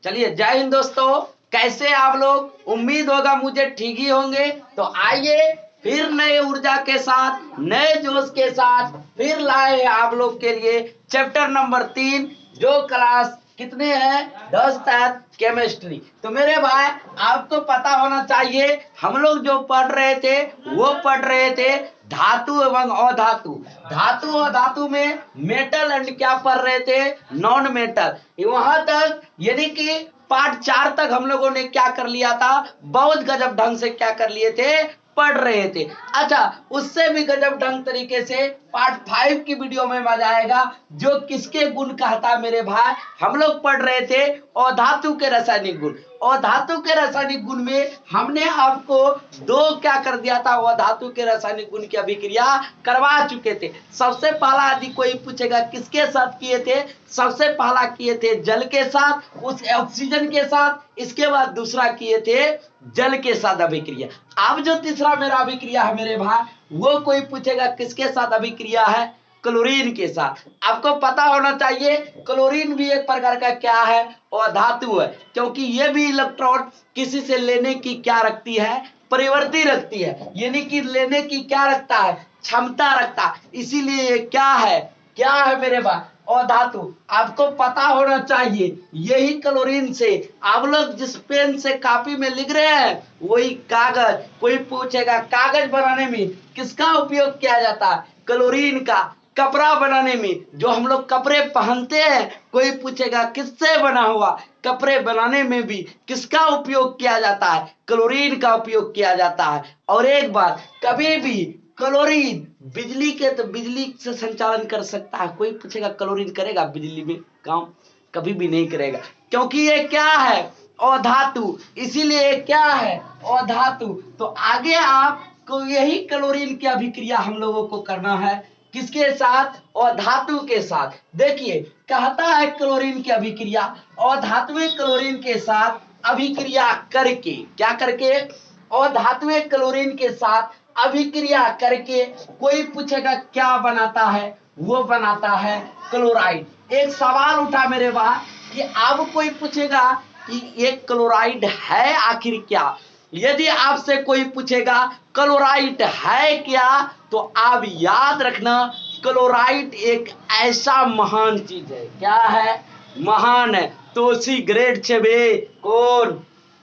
चलिए, जय हिंद दोस्तों। कैसे आप लोग? उम्मीद होगा मुझे ठीक ही होंगे। तो आइए फिर नए ऊर्जा के साथ, नए जोश के साथ फिर लाए हैं आप लोग के लिए चैप्टर नंबर 3, जो क्लास कितने हैं? 10 तक केमिस्ट्री। तो मेरे भाई, आपको पता होना चाहिए हम लोग जो पढ़ रहे थे वो पढ़ रहे थे धातु एवं अधातु। धातु और धातु में मेटल एंड क्या पढ़ रहे थे? Non metal. वहां तक यानी कि पार्ट 4 तक हम लोगों ने क्या कर लिया था? बहुत गजब ढंग से क्या कर लिए थे? पढ़ रहे थे। अच्छा, उससे भी गजब ढंग तरीके से पार्ट 5 की वीडियो में मजा आएगा, जो किसके गुण कहता मेरे भाई। हम लोग पढ़ रहे थे अधातु के रासायनिक गुण। अधातु के रासायनिक गुण में हमने आपको दो क्या कर दिया था? अधातु के रासायनिक गुण की अभिक्रिया करवा चुके थे। सबसे पहला यदि कोई पूछेगा किसके साथ किए थे? सबसे पहला किए थे जल के साथ, उस ऑक्सीजन के साथ। इसके बाद दूसरा किए थे जल के साथ अभिक्रिया। अब जो तीसरा मेरा अभिक्रिया है मेरे भाई, वो कोई पूछेगा किसके साथ अभिक्रिया है? क्लोरीन के साथ। आपको पता होना चाहिए क्लोरीन भी एक प्रकार का क्या है? और धातु है, क्योंकि ये भी इलेक्ट्रॉन किसी से लेने की क्या रखती है? परिवर्ती रखती है, यानी कि लेने की क्या रखता है? क्षमता रखता है। इसीलिए ये क्या है? क्या है मेरे भाई? और धातु। आपको पता होना चाहिए यही क्लोरीन से आप लोग जिस पेन से कॉपी में लिख रहे हैं वही कागज। कोई पूछेगा कागज बनाने में किसका उपयोग किया जाता है? क्लोरीन का। कपड़ा बनाने में जो हम लोग कपड़े पहनते हैं, कोई पूछेगा किससे बना हुआ? कपड़े बनाने में भी किसका उपयोग किया जाता है? क्लोरीन का उपयोग किया जाता है। और एक बात, कभी भी क्लोरीन बिजली के तो बिजली से संचालन कर सकता है। कोई पूछेगा क्लोरीन करेगा बिजली में काम? कभी भी नहीं करेगा, क्योंकि ये क्या है? अधातु। इसीलिए क्या है? अधातु। तो आगे आपको यही क्लोरीन की अभिक्रिया हम लोगों को करना है। किसके साथ? अधातु के साथ। देखिए, कहता है क्लोरीन की अभिक्रिया अधातुए क्लोरीन के साथ अभिक्रिया करके। क्या करके? अधातुए क्लोरीन के साथ अभिक्रिया करके कोई पूछेगा क्या बनाता है? वो बनाता है क्लोराइड। एक सवाल उठा मेरे पास कि अब कोई पूछेगा कि ये क्लोराइड है आखिर क्या? यदि आपसे कोई पूछेगा क्लोराइड है क्या, तो आप याद रखना क्लोराइड एक ऐसा महान चीज है। क्या है? महान है। तो उसी ग्रेड छे कौन?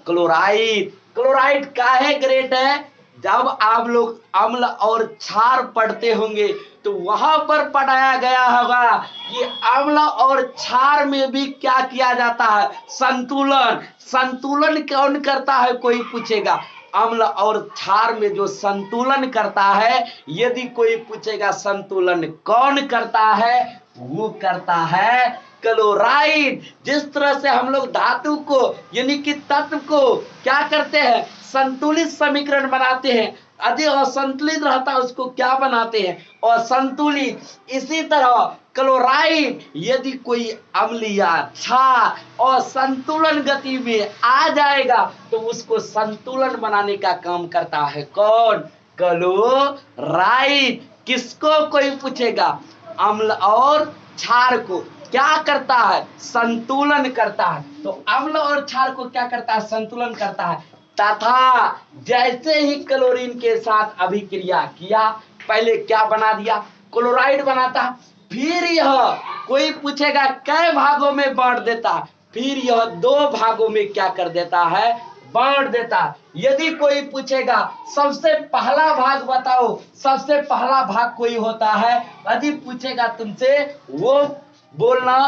क्लोराइड। क्लोराइड काहे ग्रेड है? जब आप लोग अम्ल और क्षार पढ़ते होंगे तो वहां पर पढ़ाया गया होगा कि अम्ल और क्षार में भी क्या किया जाता है? संतुलन। संतुलन कौन करता है? कोई पूछेगा अम्ल और क्षार में जो संतुलन करता है, यदि कोई पूछेगा संतुलन कौन करता है, वो करता है क्लोराइड। जिस तरह से हम लोग धातु को यानी कि तत्व को क्या करते हैं? संतुलित समीकरण बनाते हैं। यदि असंतुलित रहता है उसको क्या बनाते हैं? असंतुलित। इसी तरह क्लोराइड यदि कोई अम्ल या क्षार और संतुलन गति में आ जाएगा तो उसको संतुलन बनाने का काम करता है कौन? क्लोराइड। किसको कोई पूछेगा? अम्ल और क्षार को क्या करता है? संतुलन करता है। तो अम्ल और क्षार को क्या करता है? संतुलन करता है। तथा जैसे ही क्लोरीन के साथ अभिक्रिया किया, पहले क्या बना दिया? क्लोराइड बनाता। फिर यह कोई पूछेगा कै भागों में बांट देता? फिर यह 2 भागों में क्या कर देता है? बांट देता। यदि कोई पूछेगा सबसे पहला भाग बताओ, सबसे पहला भाग कोई होता है, यदि पूछेगा तुमसे, वो बोलना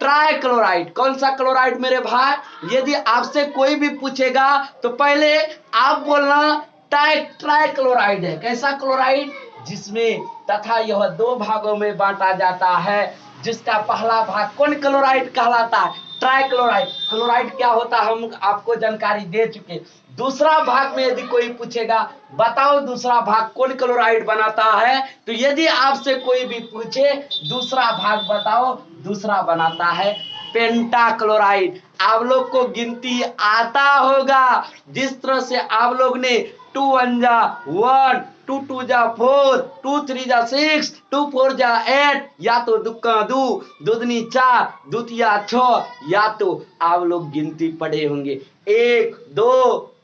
ट्राइक्लोराइड। कौन सा क्लोराइड मेरे भाई? यदि आपसे कोई भी पूछेगा तो पहले आप बोलना ट्राइक्लोराइड है। कैसा क्लोराइड? जिसमें तथा यह 2 भागों में बांटा जाता है, जिसका पहला भाग कौन क्लोराइड कहलाता है? ट्राइक्लोराइड। क्लोराइड क्या होता है हम आपको जानकारी दे चुके। दूसरा भाग में यदि कोई पूछेगा बताओ दूसरा भाग कौन क्लोराइड बनाता है, तो यदि आपसे कोई भी पूछे दूसरा भाग बताओ, दूसरा बनाता है पेंटाक्लोराइड। आप लोग को गिनती आता होगा, जिस तरह से आप लोग ने 2 1 जा 1, 2 2 जा 4, 2 3 जा 6, 2 4 जा 8, या तो दुक्का 2, दुदनी 4, दुतिया 6, या तो आप लोग गिनती पढ़े होंगे 1 2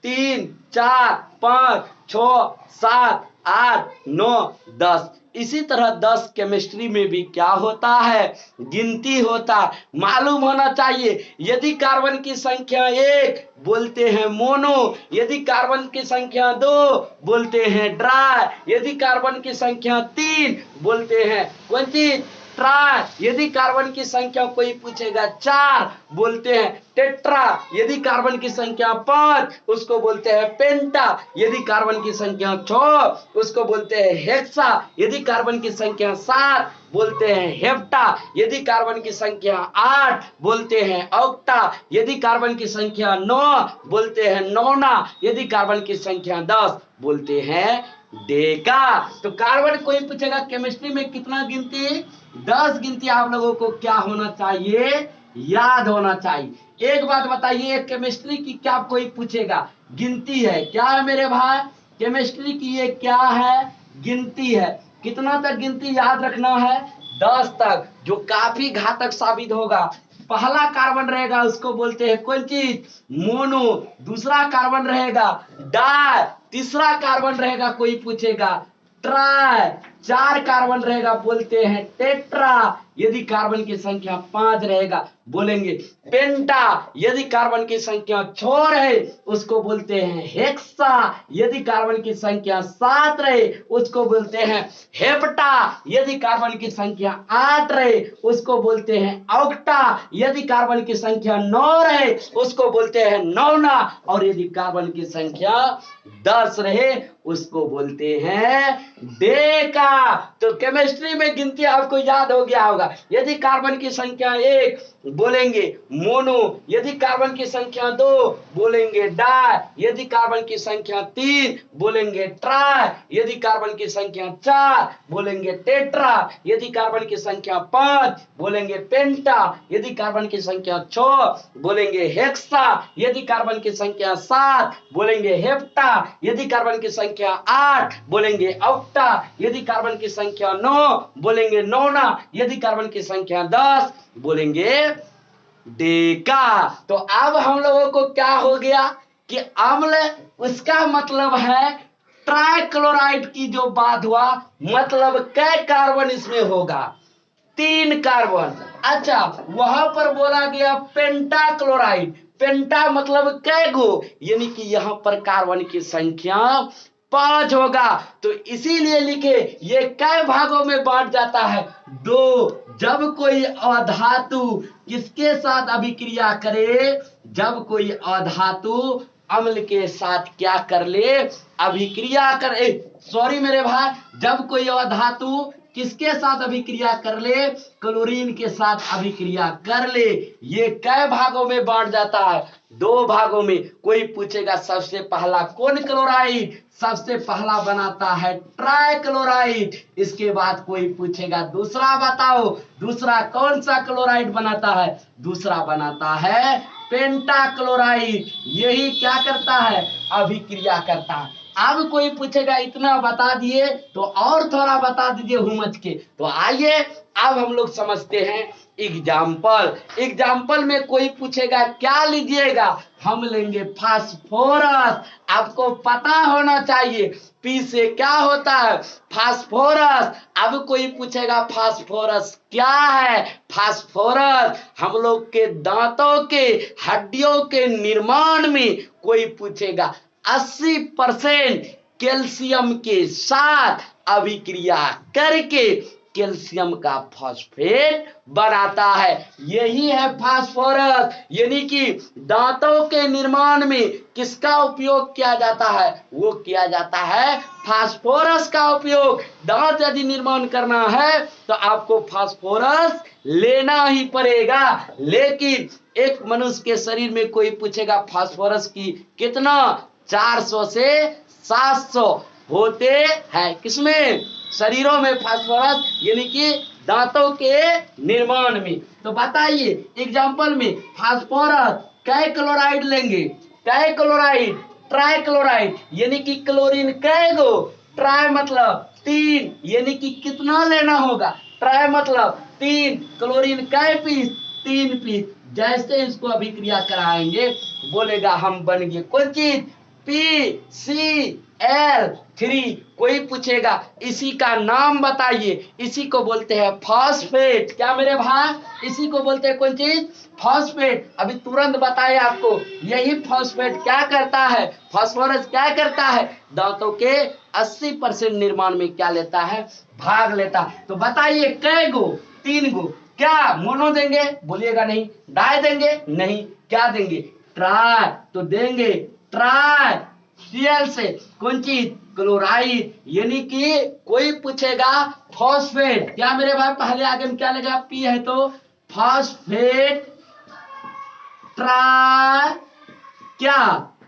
3 4 5 6 7 8 9 10। इसी तरह 10 केमिस्ट्री में भी क्या होता है, गिनती होता। मालूम होना चाहिए, यदि कार्बन की संख्या 1 बोलते हैं मोनो, यदि कार्बन की संख्या 2 बोलते हैं ड्राई, यदि कार्बन की संख्या 3 बोलते हैं कौन चीज, ट्राई, यदि कार्बन की संख्या कोई पूछेगा 4 बोलते हैं टेट्रा, यदि कार्बन की संख्या 5 उसको बोलते हैं पेंटा, यदि कार्बन की संख्या 6 उसको बोलते हैं हेक्सा, यदि कार्बन की संख्या 7 बोलते हैं हेप्टा, यदि कार्बन की संख्या 8 बोलते हैं ऑक्टा, यदि कार्बन की संख्या 9 बोलते हैं नौना, यदि कार्बन की संख्या 10 बोलते हैं डेका। तो कार्बन कोई पूछेगा केमिस्ट्री में कितना गिनती, 10 गिनती आप लोगों को क्या होना चाहिए, याद होना चाहिए। एक बात बताइए, केमिस्ट्री की क्या कोई पूछेगा गिनती है, क्या है मेरे भाई, केमिस्ट्री की ये क्या है, गिनती है। कितना तक गिनती याद रखना है, 10 तक, जो काफी घातक साबित होगा। पहला कार्बन रहेगा उसको बोलते हैं कौन चीज, मोनो, दूसरा कार्बन रहेगा डाई, तीसरा कार्बन रहेगा कोई पूछेगा ट्राई, 4 कार्बन रहेगा बोलते हैं टेट्रा, यदि कार्बन की संख्या 5 रहेगा बोलेंगे पेंटा, यदि कार्बन की संख्या 6 रहे उसको बोलते हैं हेक्सा, यदि कार्बन की संख्या 7 रहे उसको बोलते हैं हेप्टा, यदि कार्बन की संख्या 8 रहे उसको बोलते हैं ऑक्टा, यदि कार्बन की संख्या 9 रहे उसको बोलते हैं नौना, और यदि कार्बन की संख्या 10 रहे उसको बोलते हैं डेका। तो केमिस्ट्री में गिनती आपको याद हो गया होगा, यदि कार्बन की संख्या 1 बोलेंगे मोनो, यदि कार्बन की संख्या 2 बोलेंगे डाई, यदि कार्बन की संख्या 3 बोलेंगे ट्राई, यदि कार्बन की संख्या 4 बोलेंगे टेट्रा, यदि कार्बन की संख्या 5 बोलेंगे पेंटा, यदि कार्बन की संख्या 6 बोलेंगे हेक्सा, यदि कार्बन की संख्या 7 बोलेंगे हेप्टा, यदि कार्बन की संख्या 8 बोलेंगे ऑक्टा, यदि कार्बन की संख्या 9 बोलेंगे नौना, यदि कार्बन की संख्या 10 बोलेंगे डेका। तो अब हम लोगों को क्या हो गया कि अम्ल, उसका मतलब है ट्राइक्लोराइड की जो बात हुआ, मतलब कै कार्बन इसमें होगा, 3 कार्बन। अच्छा, वहां पर बोला गया पेंटाक्लोराइड, पेंटा मतलब कै गो, यानी कि यहां पर कार्बन की संख्या 5 होगा। तो इसीलिए लिखे ये कै भागों में बांट जाता है, 2। जब कोई अधातु किसके साथ अभिक्रिया करे, जब कोई अधातु अम्ल के साथ क्या कर ले, अभिक्रिया करे, सॉरी मेरे भाई, जब कोई अधातु किसके साथ अभिक्रिया कर ले, क्लोरीन के साथ अभिक्रिया कर ले, ये कै भागों में बांट जाता है, 2 भागों में। कोई पूछेगा सबसे पहला कौन क्लोराइड, सबसे पहला बनाता है ट्राइक्लोराइड, इसके बाद कोई पूछेगा दूसरा बताओ, दूसरा कौन सा क्लोराइड बनाता है, दूसरा बनाता है पेंटाक्लोराइड, यही क्या करता है, अभिक्रिया करता है। अब कोई पूछेगा इतना बता दिए तो और थोड़ा बता दीजिए हुमच के। तो आइए अब हम लोग समझते हैं एग्जाम्पल। एग्जाम्पल में कोई पूछेगा क्या लीजिएगा, हम लेंगे फास्फोरस। आपको पता होना चाहिए पी से क्या होता है, फास्फोरस। अब कोई पूछेगा फास्फोरस क्या है, फास्फोरस हम लोग के दांतों के हड्डियों के निर्माण में कोई पूछेगा 80% कैल्शियम के साथ अभिक्रिया करके कैल्शियम का फॉस्फेट बनाता है, यही है फास्फोरस। यानी कि दांतों के निर्माण में किसका उपयोग किया जाता है, वो किया जाता है फास्फोरस का उपयोग। दांत यदि निर्माण करना है तो आपको फास्फोरस लेना ही पड़ेगा। लेकिन एक मनुष्य के शरीर में कोई पूछेगा फास्फोरस की कितना, 400 से 700 होते हैं, किसमें, शरीरों में फास्फोरस, यानी कि दांतों के निर्माण में। तो बताइए एग्जाम्पल में फास्फोरस कै क्लोराइड लेंगे, कै क्लोराइड, ट्राइक्लोराइड, यानी कि क्लोरीन कै गो, ट्राई मतलब 3, यानी कि कितना लेना होगा, ट्राई मतलब 3, क्लोरीन कै पीस, 3 पीस। जैसे इसको अभिक्रिया कराएंगे बोलेगा हम बन गए कौन चीज, PCl3। कोई पूछेगा इसी का नाम बताइए, इसी को बोलते हैं फॉस्फेट। क्या मेरे भाई, इसी को बोलते हैं कौन चीज, फॉस्फेट। अभी तुरंत बताए आपको, यही फॉस्फेट क्या करता है, फास्फोरस क्या करता है, दांतों के 80% निर्माण में क्या लेता है, भाग लेता। तो बताइए कै गो, 3 गो। क्या मोनो देंगे, बोलिएगा नहीं। डाई देंगे, नहीं। क्या देंगे, ट्राई। तो देंगे ट्राई Cl से कौन चीज, क्लोराइड। यानी कि कोई पूछेगा फॉस्फेट, क्या मेरे भाई पहले आगे में क्या लगा, पी है तो फॉस्फेट ट्राई क्या,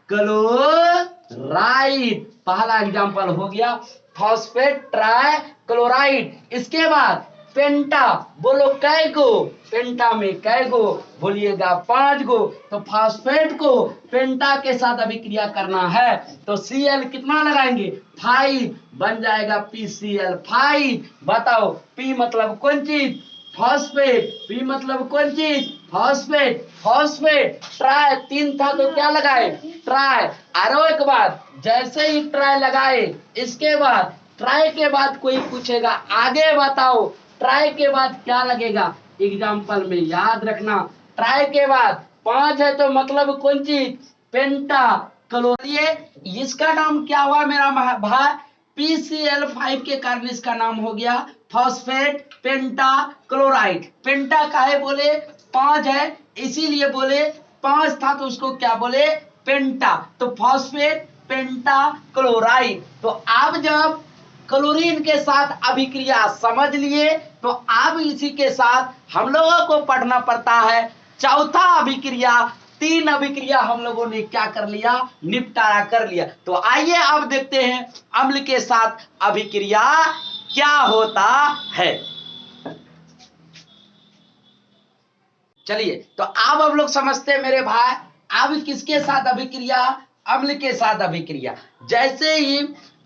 क्लोराइड। पहला एग्जांपल हो गया फॉस्फेट ट्राई क्लोराइड। इसके बाद पेंटा, बोलो कै गो, पेंटा में कै गो, बोलिएगा 5 गो। तो फॉस्फेट को पेंटा के साथ अभिक्रिया करना है तो Cl कितना लगाएंगे, 5, बन जाएगा PCl5। बताओ P मतलब कौन चीज, फॉस्फेट, P मतलब कौन चीज, फॉस्फेट। फॉस्फेट ट्राई 3 था तो क्या लगाए, ट्राई। और एक बात, जैसे ही ट्राई लगाए इसके बाद ट्राई के बाद कोई पूछेगा आगे बताओ ट्राई के बाद क्या लगेगा, एग्जाम्पल में याद रखना। ट्राई के बाद 5 है तो मतलब कौन चीज, पेंटा क्लोराइड। इसका नाम क्या हुआ मेरा भाई, PCl5 के कारण इसका नाम हो गया फॉस्फेट पेंटा क्लोराइड। पेंटा काहे बोले, 5 है इसीलिए बोले, 5 था तो उसको क्या बोले, पेंटा। तो फॉस्फेट पेंटा क्लोराइड। तो आप जब क्लोरीन के साथ अभिक्रिया समझ लिए तो अब इसी के साथ हम लोगों को पढ़ना पड़ता है चौथा अभिक्रिया। 3 अभिक्रिया हम लोगों ने क्या कर लिया, निपटारा कर लिया। तो आइए अब देखते हैं अम्ल के साथ अभिक्रिया क्या होता है। चलिए तो अब हम लोग समझते हैं मेरे भाई, अब किसके साथ अभिक्रिया, अम्ल के साथ अभिक्रिया। जैसे ही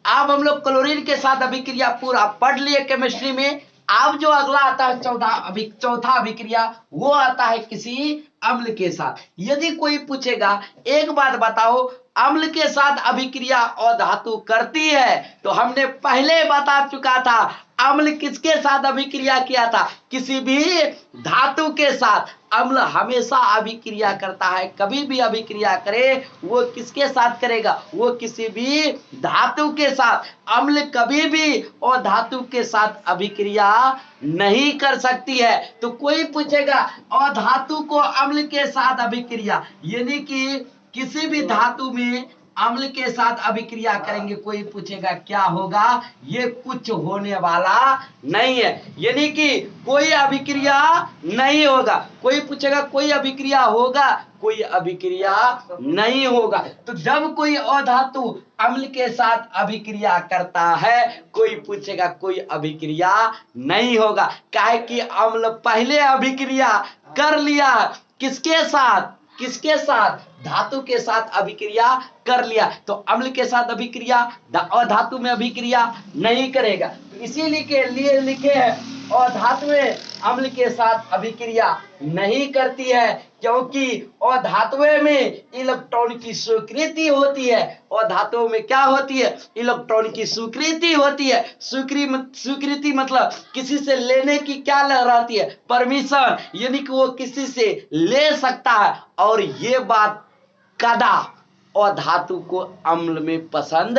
अब हम लोग क्लोरीन के साथ अभिक्रिया पूरा पढ़ लिए केमिस्ट्री में, अब जो अगला आता है चौथा अभिक्रिया वो आता है किसी अम्ल के साथ। यदि कोई पूछेगा एक बात बताओ, अम्ल के साथ अभिक्रिया अधातु करती है, तो हमने पहले बता चुका था अम्ल किसके साथ अभिक्रिया किया था, किसी भी धातु के साथ। अम्ल हमेशा अभिक्रिया करता है, कभी भी अभिक्रिया करे वो किसके साथ करेगा, वो किसी भी धातु के साथ। अम्ल कभी भी अधातु के साथ अभिक्रिया नहीं कर सकती है। तो कोई पूछेगा अधातु को अम्ल के साथ अभिक्रिया, यानी कि किसी भी धातु में अम्ल के साथ अभिक्रिया करेंगे, कोई पूछेगा क्या होगा, ये कुछ होने वाला नहीं है, यानी कि कोई अभिक्रिया नहीं होगा। कोई पूछेगा कोई अभिक्रिया होगा, कोई अभिक्रिया नहीं होगा। तो जब कोई अधातु अम्ल के साथ अभिक्रिया करता है, कोई पूछेगा कोई अभिक्रिया नहीं होगा, काहे कि अम्ल पहले अभिक्रिया कर लिया किसके साथ, किसके साथ, धातु के साथ अभिक्रिया कर लिया। तो अम्ल के साथ अभिक्रिया अधातु में अभिक्रिया नहीं करेगा। तो इसीलिए के लिए लिखे हैं अधातुएं अम्ल के साथ अभिक्रिया नहीं करती है, क्योंकि अधातुएं में इलेक्ट्रॉन की स्वीकृति होती है। अधातुओं में क्या होती है, इलेक्ट्रॉन की स्वीकृति होती है। स्वीकृति मतलब किसी से लेने की क्या रहती है, परमिशन, यानी कि वो किसी से ले सकता है। और ये बात कदा अधातु को अम्ल में पसंद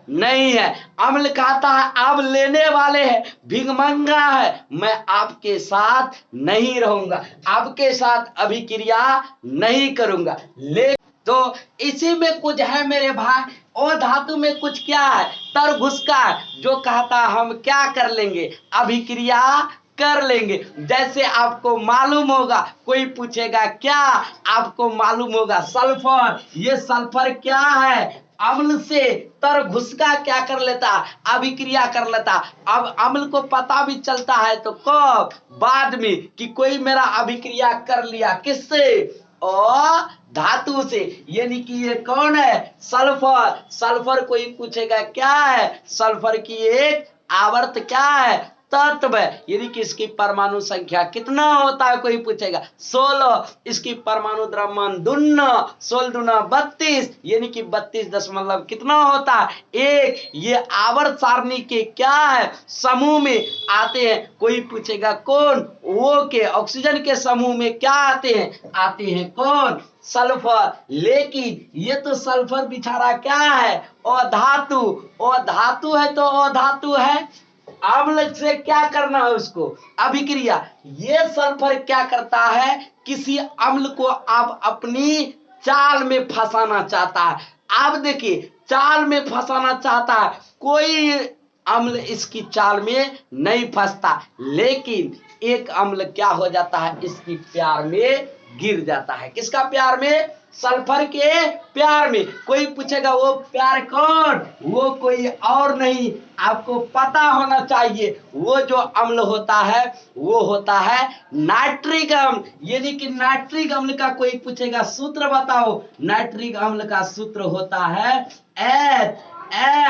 नहीं है। अम्ल कहता है आप लेने वाले हैं, भिखमंगा है, मैं आपके साथ नहीं रहूंगा, आपके साथ अभिक्रिया नहीं करूंगा। ले तो इसी में कुछ है मेरे भाई, अधातु में कुछ क्या है, तरघुसका, जो कहता हम क्या कर लेंगे, अभिक्रिया कर लेंगे। जैसे आपको मालूम होगा, कोई पूछेगा क्या, आपको मालूम होगा सल्फर, ये सल्फर क्या है, अम्ल से तरघुसका क्या कर लेता, अभिक्रिया कर लेता। अब अम्ल को पता भी चलता है तो कब, बाद में, कि कोई मेरा अभिक्रिया कर लिया, किससे, और धातु से, यानी कि ये कौन है? सल्फर। सल्फर कोई पूछेगा क्या है? सल्फर की एक आवर्त क्या है? तत्व है। यानी कि इसकी परमाणु संख्या कितना होता है? कोई पूछेगा 16। इसकी परमाणु द्रव्यमान दूना, 16 दूना 32, यानी कि 32 दशमलव कितना होता है? 1। ये आवर्त सारणी के क्या है? समूह में आते हैं। कोई पूछेगा कौन? वो के ऑक्सीजन के समूह में क्या आते हैं? आते हैं कौन? सल्फर। लेकिन ये तो सल्फर बिचारा क्या है? अधातु। अधातु है तो अधातु है, अम्ल से क्या करना है उसको? अभिक्रिया। ये सल्फर क्या करता है? किसी अम्ल को आप अपनी चाल में फंसाना चाहता है। आप देखिए, चाल में फंसाना चाहता है, कोई अम्ल इसकी चाल में नहीं फंसता, लेकिन एक अम्ल क्या हो जाता है? इसकी प्यार में गिर जाता है। किसका प्यार में? सल्फर के प्यार में। कोई पूछेगा वो प्यार कौन? वो कोई और नहीं, आपको पता होना चाहिए, वो जो अम्ल होता है वो होता है नाइट्रिक अम्ल। यानी कि नाइट्रिक अम्ल का कोई पूछेगा सूत्र बताओ। नाइट्रिक अम्ल का सूत्र होता है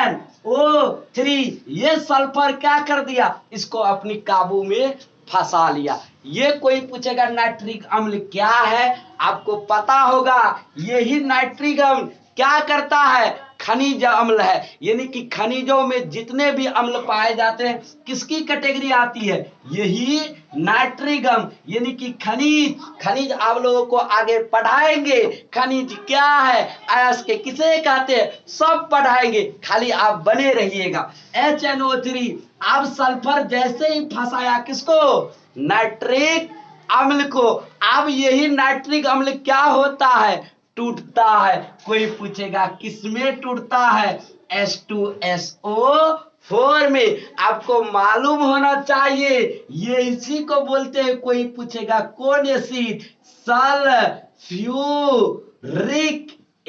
NO3। ये सल्फर क्या कर दिया? इसको अपनी काबू में फंसा लिया। ये कोई पूछेगा नाइट्रिक अम्ल क्या है? आपको पता होगा, यही नाइट्रिक अम्ल क्या करता है? खनिज अम्ल है। यानी कि खनिजों में जितने भी अम्ल पाए जाते हैं, किसकी कैटेगरी आती है? यही नाइट्रिक अम्ल। यानी कि खनिज आप लोगों को आगे पढ़ाएंगे। खनिज क्या है, अयस्क किसे कहते हैं, सब पढ़ाएंगे, खाली आप बने रहिएगा। HNO3। अब सल्फर जैसे ही फंसाया किसको? नाइट्रिक अम्ल को। अब यही नाइट्रिक अम्ल क्या होता है? टूटता है। कोई पूछेगा किसमें टूटता है? H2SO4 में। आपको मालूम होना चाहिए, ये इसी को बोलते हैं। कोई पूछेगा कौन एसिड? Sulphuric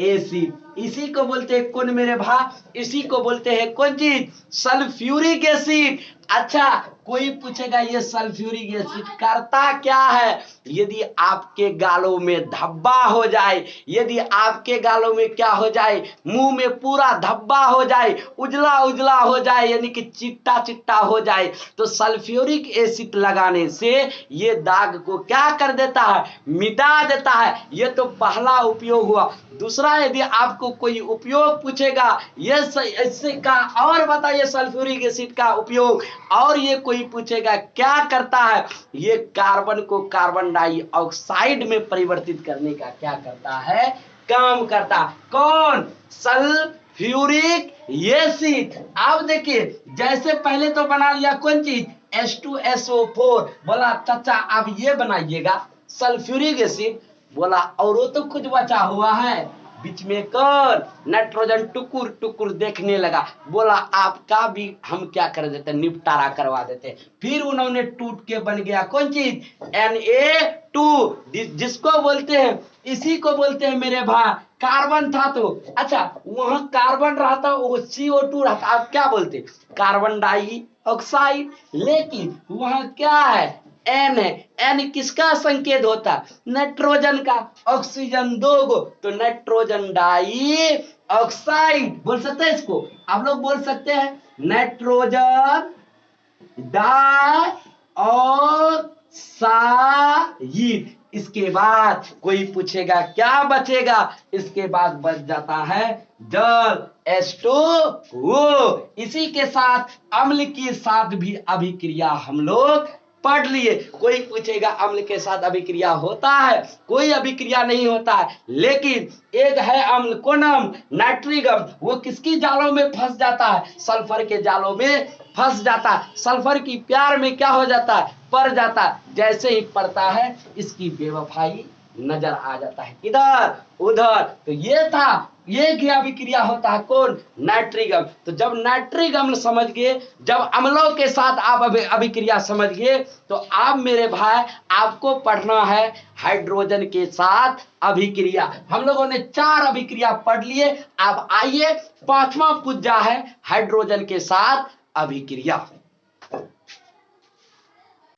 acid. इसी को बोलते हैं कौन मेरे भाई? इसी को बोलते हैं कौन चीज? Sulphuric acid. अच्छा, कोई पूछेगा ये सल्फ्यूरिक एसिड करता क्या है? यदि आपके गालों में धब्बा हो जाए, यदि आपके गालों में क्या हो जाए? मुंह में पूरा धब्बा हो जाए, उजला उजला हो जाए, यानी कि चिट्टा चिट्टा हो जाए, तो सल्फ्यूरिक एसिड लगाने से ये दाग को क्या कर देता है? मिटा देता है। ये तो पहला उपयोग हुआ। दूसरा, यदि आपको कोई उपयोग पूछेगा ये इससे का और बताइए सल्फ्यूरिक एसिड का उपयोग, और ये कोई पूछेगा क्या करता है? ये कार्बन को कार्बन डाइऑक्साइड में परिवर्तित करने का क्या करता है? काम करता। कौन? Sulphuric acid. अब देखिए, जैसे पहले तो बना लिया कौन चीज? H2SO4। बोला चाचा अब ये बनाइएगा सल्फ्यूरिक एसिड। बोला और वो तो कुछ बचा हुआ है। बीच में कौन? नाइट्रोजन टुकुर टुकुर देखने लगा। बोला आपका भी हम क्या कर देते, निपटारा करवा देते। फिर उन्होंने टूट के बन गया कौन चीज? Na2, जिसको बोलते हैं, इसी को बोलते हैं मेरे भाई कार्बन था तो। अच्छा, वहां कार्बन रहता, वो CO2 रहता, आप क्या बोलते? Carbon dioxide. लेकिन वहां क्या है? N है। N किसका संकेत होता? नाइट्रोजन का। ऑक्सीजन 2 गो, तो नाइट्रोजन डाइऑक्साइड बोल सकते हैं इसको। आप लोग बोल सकते हैं नाइट्रोजन डाइऑक्साइड। इसके बाद कोई पूछेगा क्या बचेगा? इसके बाद बच जाता है जल, H2O। इसी के साथ अम्ल के साथ भी अभिक्रिया हम लोग पढ़ लिए। कोई पूछेगा अम्ल के साथ अभिक्रिया होता है? कोई अभिक्रिया नहीं होता है। लेकिन एक है अम्ल, कौन अम्ल? नाइट्रिक अम्ल। वो किसकी जालों में फंस जाता है? सल्फर के जालों में फंस जाता है। सल्फर की प्यार में क्या हो जाता है? पड़ जाता है। जैसे ही पड़ता है, इसकी बेवफाई नजर आ जाता है, इधर उधर। तो ये था, ये क्या अभिक्रिया होता है? कौन? नाइट्रिक अम्ल। तो जब नाइट्रिक अम्ल समझ गए, जब अम्लों के साथ आप अभिक्रिया समझ गए, तो आप मेरे भाई आपको पढ़ना है हाइड्रोजन के साथ अभिक्रिया। हम लोगों ने 4 अभिक्रिया पढ़ लिए। अब आइए 5वां पुर्जा है हाइड्रोजन के साथ अभिक्रिया।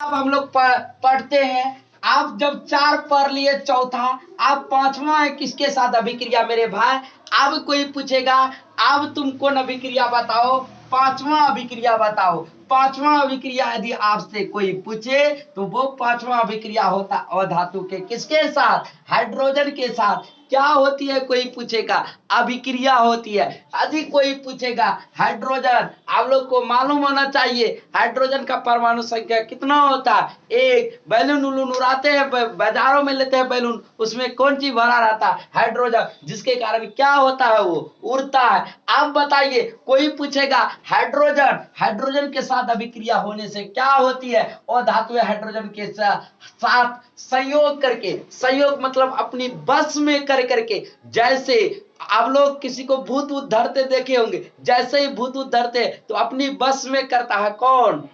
अब हम लोग पढ़ते हैं आप जब 4 पढ़ लिए, चौथा अब 5वां है किसके साथ अभिक्रिया मेरे भाई। अब कोई पूछेगा अब तुम कौन अभिक्रिया बताओ, 5वां अभिक्रिया बताओ। 5वां अभिक्रिया यदि आपसे कोई पूछे तो वो 5वां अभिक्रिया होता अधातु के किसके साथ, हाइड्रोजन के साथ। क्या होती है कोई पूछेगा, अभिक्रिया होती है। यदि कोई पूछेगा हाइड्रोजन, आप लोग को मालूम होना चाहिए हाइड्रोजन का परमाणु संख्या कितना होता है, एक। बैलून उलून उड़ाते हैं, बाजारों में लेते हैं बैलून, उसमें कौन चीज भरा रहता है, हाइड्रोजन, जिसके कारण क्या होता है वो उड़ता है। आप बताइए कोई पूछेगा हाइड्रोजन, हाइड्रोजन के साथ अभिक्रिया होने से क्या होती है, और धातु हाइड्रोजन के साथ संयोग करके, संयोग मतलब अपनी बस में कर करके, जैसे आप लोग किसी को भूत ऊत धरते देखे होंगे, जैसे ही भूत ऊत धरते तो अपनी बस में करता है कौन,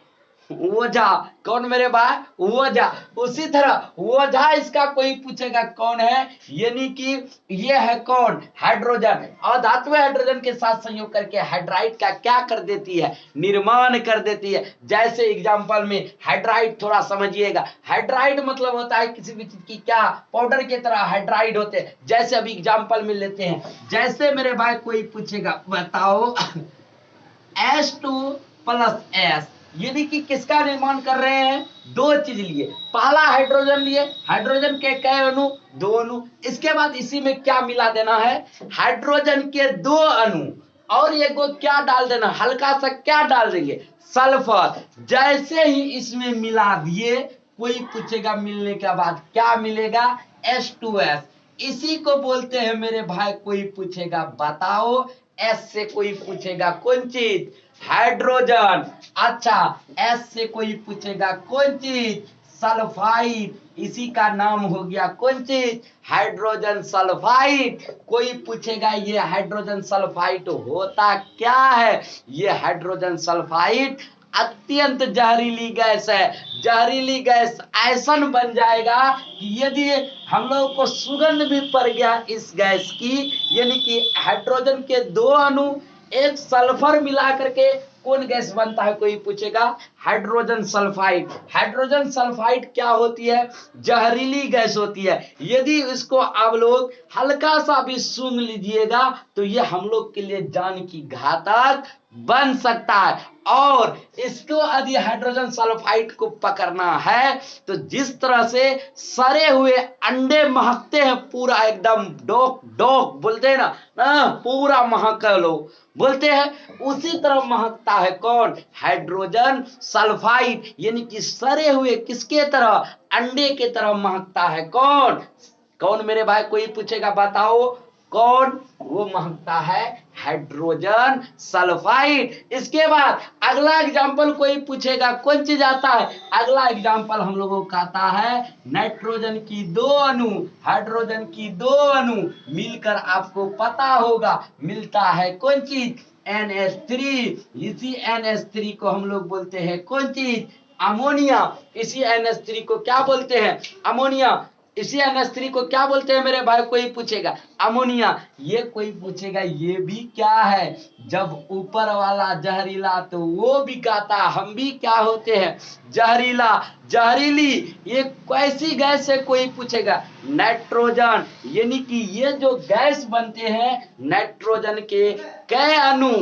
ओझा। कौन मेरे भाई, ओझा। उसी तरह ओझा इसका कोई पूछेगा कौन है, यानी कि ये है कौन, हाइड्रोजन। और धातु हाइड्रोजन के साथ संयोग करके हाइड्राइड का क्या कर देती है, निर्माण कर देती है। जैसे एग्जांपल में हाइड्राइड थोड़ा समझिएगा, हाइड्राइड मतलब होता है किसी भी चीज की क्या, पाउडर की तरह हाइड्राइड होते हैं। जैसे अभी एग्जांपल में लेते हैं, जैसे मेरे भाई कोई पूछेगा बताओ H2+S, यानी कि किसका निर्माण कर रहे हैं, दो चीज लिए, पहला हाइड्रोजन लिए, हाइड्रोजन के कई अणु, दो अणु। इसके बाद इसी में क्या मिला देना है, हाइड्रोजन के दो अणु, और ये को क्या डाल देना, हल्का सा क्या डाल देंगे, सल्फर। जैसे ही इसमें मिला दिए, कोई पूछेगा मिलने के बाद क्या मिलेगा, H2S। इसी को बोलते हैं मेरे भाई, कोई पूछेगा बताओ, एस से कोई पूछेगा कौन चीज, हाइड्रोजन। अच्छा, एस से कोई पूछेगा कौन चीज, सल्फाइड। इसी का नाम हो गया कौन चीज, हाइड्रोजन सल्फाइड। कोई पूछेगा ये हाइड्रोजन सल्फाइड होता क्या है, ये हाइड्रोजन सल्फाइड अत्यंत जहरीली गैस है। जहरीली गैस ऐसा बन जाएगा कि यदि हम लोगों को सुगंध भी पड़ गया इस गैस की, यानी कि हाइड्रोजन के दो अणु एक सल्फर मिला करके कौन गैस बनता है, कोई पूछेगा हाइड्रोजन सल्फाइड। हाइड्रोजन सल्फाइड क्या होती है, जहरीली गैस होती है। यदि इसको आप लोग हल्का सा भी सूंघ लीजिएगा तो ये हम लोग के लिए जान की घातक बन सकता है। और इसको यदि हाइड्रोजन सल्फाइड को पकड़ना है तो जिस तरह से सड़े हुए अंडे महकते हैं, पूरा एकदम डोक डोक बोलते हैं ना, पूरा महक लो बोलते हैं, उसी तरह महकता है कौन, हाइड्रोजन सल्फाइड। यानी कि सड़े हुए किसके तरह, अंडे के तरह महकता है कौन, कौन मेरे भाई, कोई पूछेगा बताओ कौन, वो महकता है हाइड्रोजन सल्फाइड। इसके बाद अगला एग्जांपल कोई पूछेगा कौन चीज आता है, अगला एग्जांपल हम लोगों का आता है नाइट्रोजन की दो अणु, हाइड्रोजन की दो अणु मिलकर आपको पता होगा मिलता है कौन चीज, NH3। इसी NH3 को हम लोग बोलते हैं कौन चीज, अमोनिया। इसी NH3 को क्या बोलते हैं, अमोनिया। इसी NH3 को क्या बोलते हैं मेरे भाई, कोई पूछेगा अमोनिया। ये कोई पूछेगा ये भी क्या है, जब ऊपर वाला जहरीला तो वो भी कहता, हम भी क्या होते हैं, जहरीला जहरीली। ये कैसी गैस है, कोई पूछेगा नाइट्रोजन। यानी कि ये जो गैस बनते हैं नाइट्रोजन के कई अणु,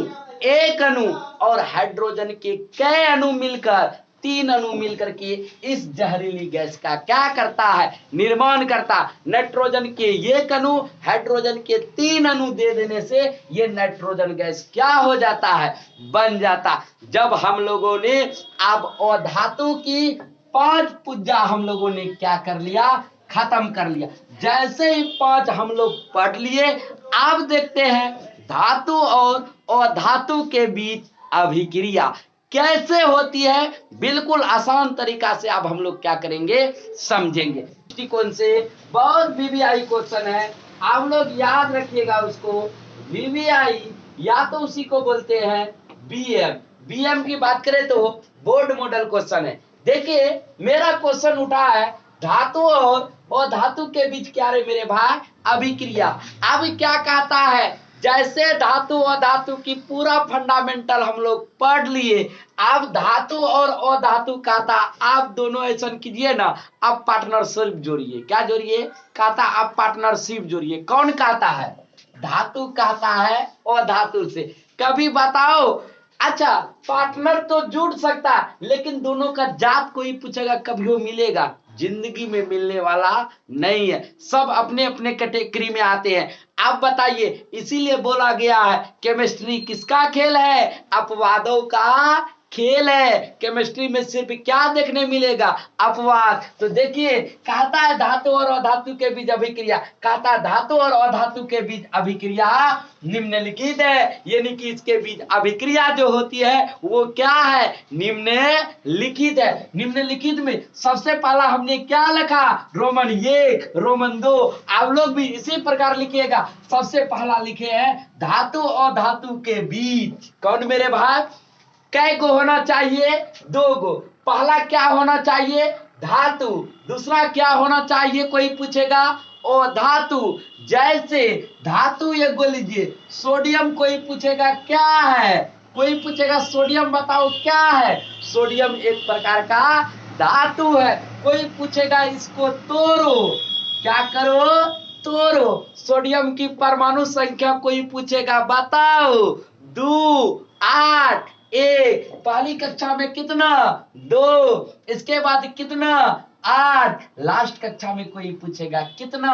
एक अणु, और हाइड्रोजन के कई अणु मिलकर, तीन अणु मिलकर के इस जहरीली गैस का क्या करता है, निर्माण करता। नाइट्रोजन के एक अणु हाइड्रोजन के तीन अणु दे देने से ये नाइट्रोजन गैस क्या हो जाता है, बन जाता। जब हम लोगों ने अब अधातु की 5 पुर्जा हम लोगों ने क्या कर लिया, खत्म कर लिया। जैसे ही 5 हम लोग पढ़ लिए, अब देखते हैं धातु और अधातु के बीच अभिक्रिया कैसे होती है, बिल्कुल आसान तरीका से अब हम लोग क्या करेंगे, समझेंगे। दृष्टिकोण से बहुत वीवीआई क्वेश्चन है, आप लोग याद रखिएगा उसको। वीवीआई या तो उसी को बोलते हैं बीएम। बीएम की बात करें तो बोर्ड मॉडल क्वेश्चन है। देखिए मेरा क्वेश्चन उठा है धातु और अधातु के बीच क्या रे मेरे भाई, अभिक्रिया। अब क्या कहता है, जैसे धातु और धातु की पूरा फंडामेंटल हम लोग पढ़ लिए। अब धातु और अधातु कहता आप दोनों ऐसा कीजिए ना, अब पार्टनरशिप जोड़िए। क्या जोड़िए? कहता आप पार्टनरशिप जोड़िए। कौन कहता है? धातु कहता है अधातु से। कभी बताओ, अच्छा पार्टनर तो जुड़ सकता लेकिन दोनों का जात कोई पूछेगा कभी वो मिलेगा? जिंदगी में मिलने वाला नहीं है। सब अपने अपने कैटेगरी में आते हैं। आप बताइए, इसीलिए बोला गया है केमिस्ट्री किसका खेल है? अपवादों का खेल है। केमिस्ट्री में सिर्फ क्या देखने मिलेगा? अपवाद। तो देखिए कहता है धातु और अधातु के बीच अभिक्रिया, कहता है धातु और अधातु के बीच अभिक्रिया निम्नलिखित है, यानी कि इसके बीच अभिक्रिया जो होती है वो क्या है? निम्नलिखित है। निम्नलिखित में सबसे पहला हमने क्या लिखा? Roman 1, Roman 2। आप लोग भी इसी प्रकार लिखिएगा। सबसे पहला लिखे हैं धातु और धातु के बीच। कौन मेरे भाई? कै को होना चाहिए? 2 गो। पहला क्या होना चाहिए? धातु। दूसरा क्या होना चाहिए? कोई पूछेगा अधातु। जैसे धातु ये गो लीजिए, सोडियम कोई पूछेगा क्या है? कोई पूछेगा सोडियम बताओ क्या है? सोडियम एक प्रकार का धातु है। कोई पूछेगा इसको तोड़ो, क्या करो? तोड़ो। सोडियम की परमाणु संख्या कोई पूछेगा बताओ? 2, 8, 1। पहली कक्षा में कितना? 2। इसके बाद कितना? 8। लास्ट कक्षा में कोई पूछेगा कितना?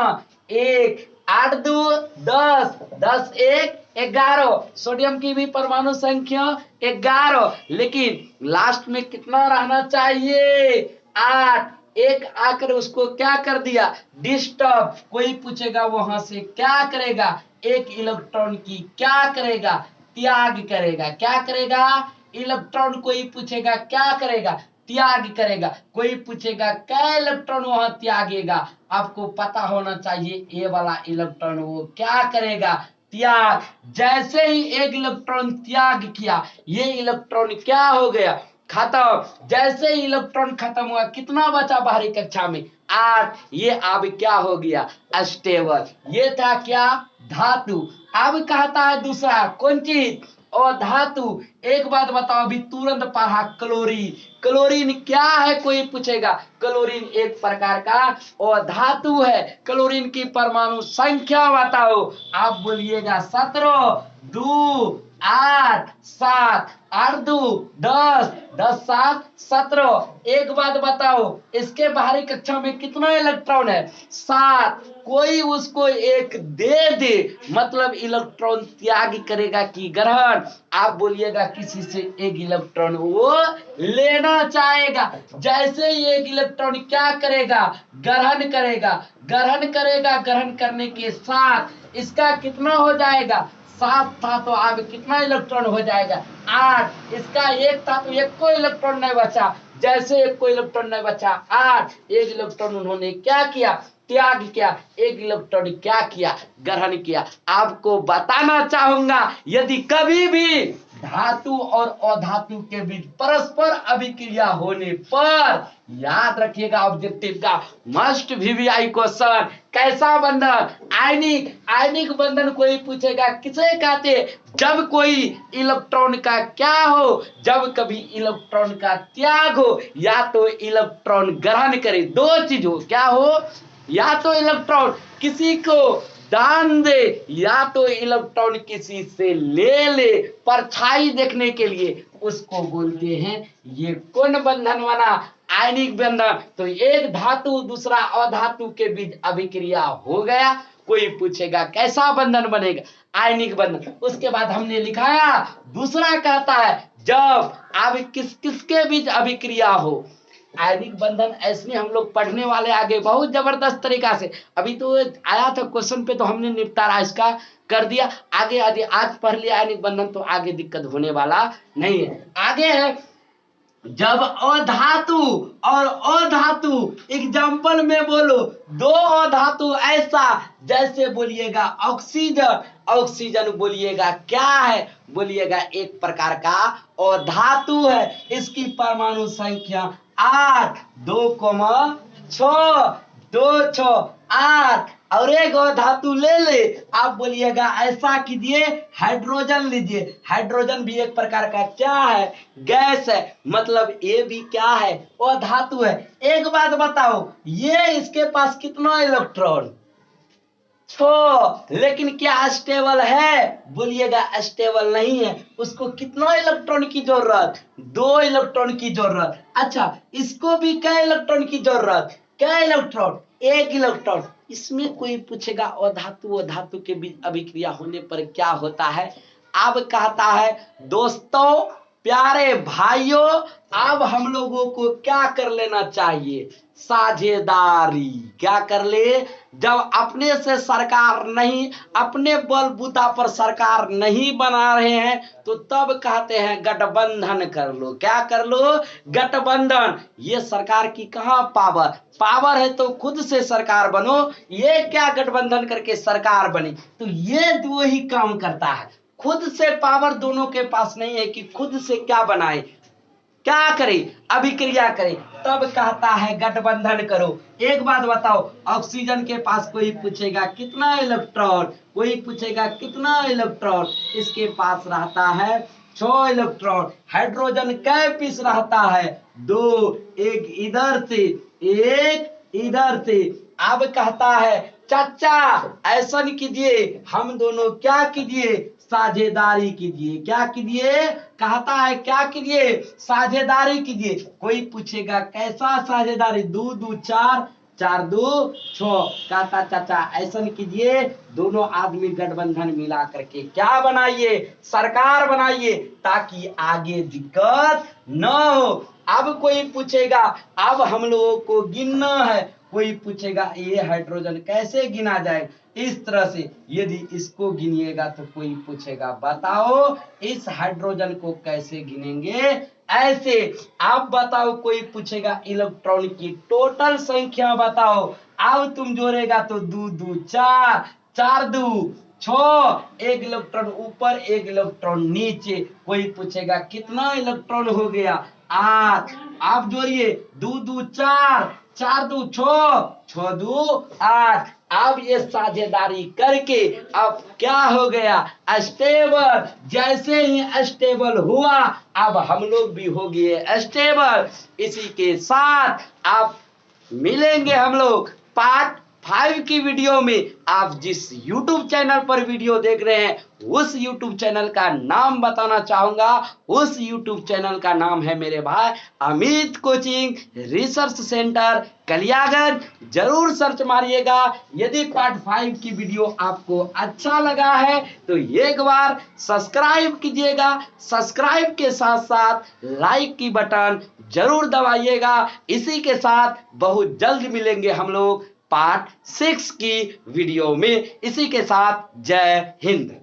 1। 8 2 10, 10 1 11। सोडियम की भी परमाणु संख्या 11, लेकिन लास्ट में कितना रहना चाहिए? 8। एक आकर उसको क्या कर दिया? डिस्टर्ब। कोई पूछेगा वहां से क्या करेगा? एक इलेक्ट्रॉन की क्या करेगा? त्याग करेगा। क्या करेगा? इलेक्ट्रॉन। कोई पूछेगा क्या करेगा? त्याग करेगा। कोई पूछेगा क्या इलेक्ट्रॉन वहां त्यागेगा? आपको पता होना चाहिए ये वाला इलेक्ट्रॉन वो क्या करेगा? त्याग। जैसे ही एक इलेक्ट्रॉन त्याग किया, ये इलेक्ट्रॉन क्या हो गया? खत्म। जैसे ही इलेक्ट्रॉन खत्म हुआ, कितना बचा बाहरी कक्षा में? 8। ये अब क्या हो गया? स्टेबल। ये था क्या? धातु। अब कहता है दूसरा कौन चीज? और धातु। एक बात बताओ, अभी तुरंत पढ़ा क्लोरीन। क्लोरीन क्या है? कोई पूछेगा। क्लोरीन एक प्रकार का और धातु है। क्लोरीन की परमाणु संख्या बताओ? आप बोलिएगा 17, 2, 8, 7, 8 2 10, 10 7 17। एक बात बताओ, इसके बाहरी कक्षा में कितना इलेक्ट्रॉन है? 7। कोई उसको एक दे दे, मतलब इलेक्ट्रॉन त्याग करेगा कि ग्रहण? आप बोलिएगा किसी से एक इलेक्ट्रॉन वो लेना चाहेगा। जैसे ही एक इलेक्ट्रॉन क्या करेगा? ग्रहण करेगा। ग्रहण करेगा। ग्रहण करने के साथ इसका कितना हो जाएगा? 7 था तो अब कितना इलेक्ट्रॉन हो जाएगा? 8। इसका 1 था तो एक को इलेक्ट्रॉन नहीं बचा। जैसे एक को इलेक्ट्रॉन नहीं बचा, 8। एक इलेक्ट्रॉन उन्होंने क्या किया? त्याग किया। एक इलेक्ट्रॉन क्या किया? ग्रहण किया। आपको बताना चाहूंगा, यदि कभी भी धातु और अधातु के बीच परस्पर अभिक्रिया होने पर, याद रखिएगा ऑब्जेक्टिव का मस्ट वीवीआई क्वेश्चन, कैसा बंधन? आयनिक। आयनिक बंधन कोई पूछेगा किसे कहते? जब कोई इलेक्ट्रॉन का क्या हो? जब कभी इलेक्ट्रॉन का त्याग हो या तो इलेक्ट्रॉन ग्रहण करे। 2 चीज हो। क्या हो? या तो इलेक्ट्रॉन किसी को दान दे या तो इलेक्ट्रॉन किसी से ले ले परछाई देखने के लिए, उसको बोलते हैं। ये कौन बंधन बना? आयनिक बंधन। तो एक धातु दूसरा अधातु के बीच अभिक्रिया हो गया। कोई पूछेगा कैसा बंधन बनेगा? आयनिक बंधन। उसके बाद हमने लिखाया दूसरा कहता है जब अब किसके बीच अभिक्रिया हो। आयनिक बंधन ऐसे हम लोग पढ़ने वाले आगे बहुत जबरदस्त तरीका से। अभी तो आया था क्वेश्चन पे तो हमने निपटारा इसका कर दिया। आगे आगे आज पढ़ लिया आयनिक बंधन तो आगे दिक्कत होने वाला नहीं है। आगे है जब अधातु और अधातु, एग्जाम्पल में बोलो 2 अधातु ऐसा, जैसे बोलिएगा ऑक्सीजन। ऑक्सीजन बोलिएगा क्या है? बोलिएगा एक प्रकार का अधातु है। इसकी परमाणु संख्या 8, 2, 6। 2 6 8 और एक और धातु ले ले। आप बोलिएगा ऐसा कीजिए, हाइड्रोजन लीजिए। हाइड्रोजन भी एक प्रकार का क्या है, गैस है, मतलब ये भी क्या है, वो धातु है। एक बात बताओ, ये इसके पास कितना इलेक्ट्रॉन, 6, लेकिन क्या स्टेबल है, बोलिएगा स्टेबल नहीं है। उसको कितना इलेक्ट्रॉन की जरूरत, 2 इलेक्ट्रॉन की जरूरत। अच्छा, इसको भी क्या इलेक्ट्रॉन की जरूरत, क्या इलेक्ट्रॉन, 1 इलेक्ट्रॉन। इसमें कोई पूछेगा वो धातु के बीच अभिक्रिया होने पर क्या होता है। अब कहता है दोस्तों, प्यारे भाइयों, अब हम लोगों को क्या कर लेना चाहिए, साझेदारी। क्या कर ले, जब अपने से सरकार नहीं, अपने बलबूता पर सरकार नहीं बना रहे हैं, तो तब कहते हैं गठबंधन कर लो। क्या कर लो, गठबंधन। ये सरकार की कहां पावर, पावर है तो खुद से सरकार बनो। ये क्या गठबंधन करके सरकार बनी, तो ये दो ही काम करता है। खुद से पावर दोनों के पास नहीं है कि खुद से क्या बनाए, क्या करे, अभिक्रिया करे, तब कहता है गठबंधन करो। एक बात बताओ, ऑक्सीजन के पास कोई पूछेगा कितना इलेक्ट्रॉन, कोई पूछेगा कितना इलेक्ट्रॉन, इसके पास रहता है 6 इलेक्ट्रॉन। हाइड्रोजन कै पीस रहता है, 2, एक इधर से एक इधर से। अब कहता है चाचा ऐसा कीजिए, हम दोनों क्या कीजिए, साझेदारी कीजिए। क्या कीजिए, कहता है क्या कीजिए, साझेदारी कीजिए। कोई पूछेगा कैसा साझेदारी, 2 2 4, 4 2 6। कहता चाचा ऐसा कीजिए, दोनों आदमी गठबंधन मिला करके क्या बनाइए, सरकार बनाइए, ताकि आगे दिक्कत न हो। अब कोई पूछेगा, अब हम लोगों को गिनना है। कोई पूछेगा ये हाइड्रोजन कैसे गिना जाए, इस तरह से। यदि इसको गिनिएगा तो कोई पूछेगा बताओ इस हाइड्रोजन को कैसे गिनेंगे, ऐसे। आप बताओ, कोई पूछेगा इलेक्ट्रॉन की टोटल संख्या बताओ। अब तुम जोड़ेगा तो 2 2 4, 4 2 6, एक इलेक्ट्रॉन ऊपर एक इलेक्ट्रॉन नीचे। कोई पूछेगा कितना इलेक्ट्रॉन हो गया, 8। आप जोड़िए, 2 2 4, 4 2 6, 6 2 8। अब ये साझेदारी करके अब क्या हो गया, स्टेबल। जैसे ही स्टेबल हुआ, अब हम लोग भी हो गए स्टेबल। इसी के साथ आप मिलेंगे हम लोग पार्ट 5 की वीडियो में। आप जिस YouTube चैनल पर वीडियो देख रहे हैं, उस YouTube चैनल का नाम बताना चाहूंगा। उस YouTube चैनल का नाम है मेरे भाई Amit coaching research centre Kaliaganj. जरूर सर्च मारिएगा। यदि पार्ट 5 की वीडियो आपको अच्छा लगा है तो एक बार सब्सक्राइब कीजिएगा। सब्सक्राइब के साथ साथ लाइक की बटन जरूर दबाइएगा। इसी के साथ बहुत जल्द मिलेंगे हम लोग पार्ट 6 की वीडियो में। इसी के साथ जय हिंद।